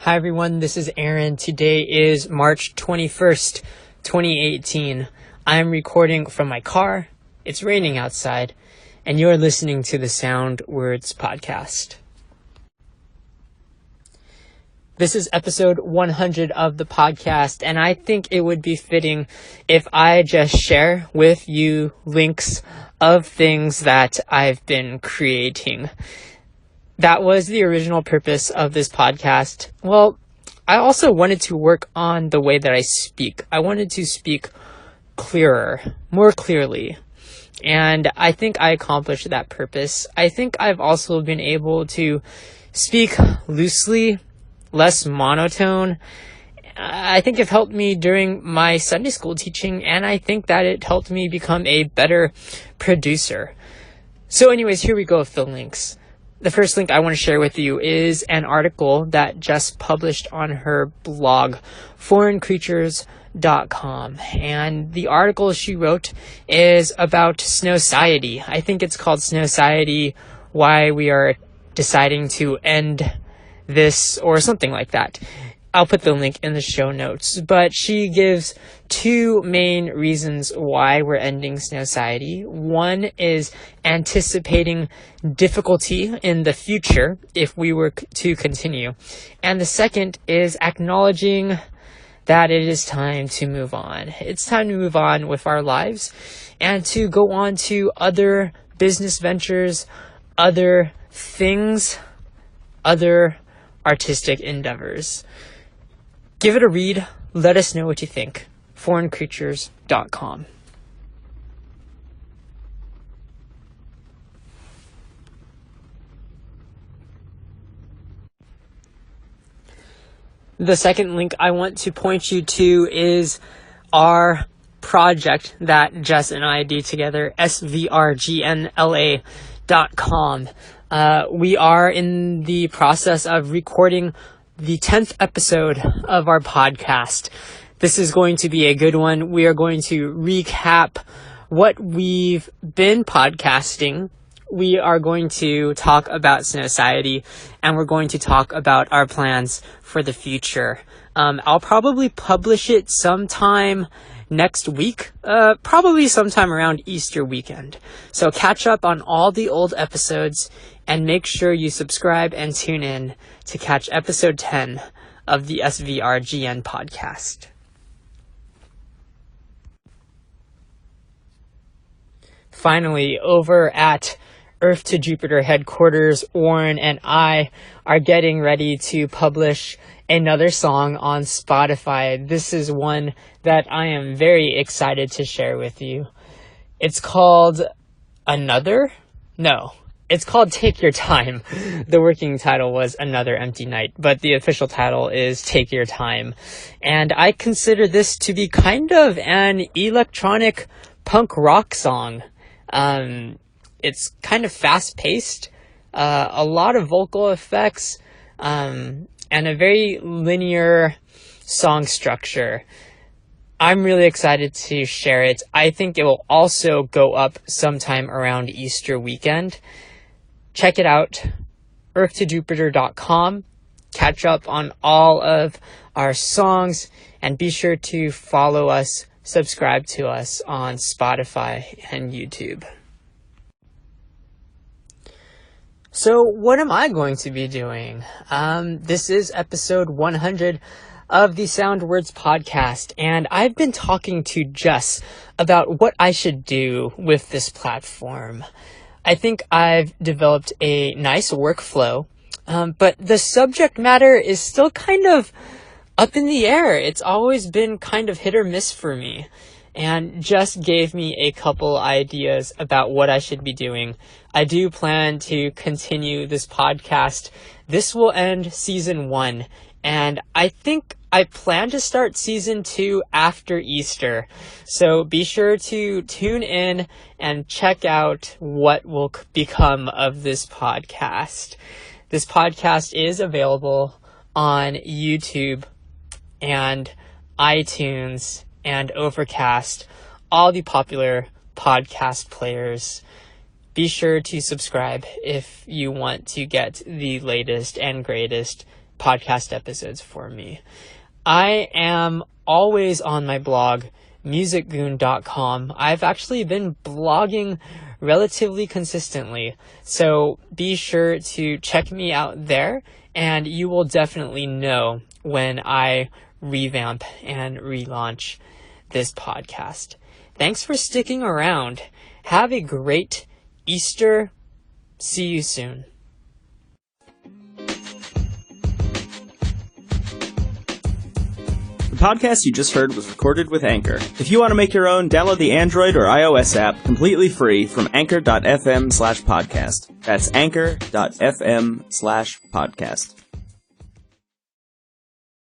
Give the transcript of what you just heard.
Hi everyone, this is Aaron. Today is March 21st, 2018. I'm recording from my car. It's raining outside, and you're listening to the Sound Words Podcast. This is episode 100 of the podcast, and I think it would be fitting if I just share with you links of things that I've been creating. That was the original purpose of this podcast. Well, I also wanted to work on the way that I speak. I wanted to speak clearer, more clearly. And I think I accomplished that purpose. I think I've also been able to speak loosely, less monotone. I think it helped me during my Sunday school teaching, and I think that it helped me become a better producer. So anyways, here we go with the links. The first link I want to share with you is an article that Jess published on her blog, foreigncreatures.com. And the article she wrote is about Snowciety. I think it's called Snowciety, Why We Are Deciding to End This, or something like that. I'll put the link in the show notes. But she gives two main reasons why we're ending Snowciety. One is anticipating difficulty in the future if we were to continue. And the second is acknowledging that it is time to move on. It's time to move on with our lives and to go on to other business ventures, other things, other artistic endeavors. Give it a read. Let us know what you think. foreigncreatures.com. The second link I want to point you to is our project that Jess and I do together, svrgnla.com. We are in the process of recording the 10th episode of our podcast. This is going to be a good one. We are going to recap what we've been podcasting. We are going to talk about Snowciety, and we're going to talk about our plans for the future. I'll probably publish it sometime next week, probably sometime around Easter weekend. So catch up on all the old episodes and make sure you subscribe and tune in to catch episode 10 of the SVRGN podcast. Finally, over at Earth to Jupiter headquarters, Warren and I are getting ready to publish another song on Spotify. This is one that I am very excited to share with you. It's called It's called Take Your Time. The working title was Another Empty Night, but the official title is Take Your Time. And I consider this to be kind of an electronic punk rock song. It's kind of fast-paced, a lot of vocal effects, and a very linear song structure. I'm really excited to share it. I think it will also go up sometime around Easter weekend. Check it out, earthtojupiter.com. Catch up on all of our songs, and be sure to follow us, subscribe to us on Spotify and YouTube. So what am I going to be doing? This is episode 100 of the Sound Words podcast, and I've been talking to Jess about what I should do with this platform. I think I've developed a nice workflow, but the subject matter is still kind of up in the air. It's always been kind of hit or miss for me. And Jess gave me a couple ideas about what I should be doing. I do plan to continue this podcast. This will end season 1, and I think I plan to start season 2 after Easter. So be sure to tune in and check out what will become of this podcast. This podcast is available on YouTube and iTunes and Overcast, all the popular podcast players. Be sure to subscribe if you want to get the latest and greatest podcast episodes for me. I am always on my blog, musicgoon.com. I've actually been blogging relatively consistently, so be sure to check me out there, and you will definitely know when I revamp and relaunch this podcast. Thanks for sticking around. Have a great Easter. See you soon. The podcast you just heard was recorded with Anchor. If you want to make your own, download the Android or iOS app completely free from anchor.fm/podcast. That's anchor.fm/podcast.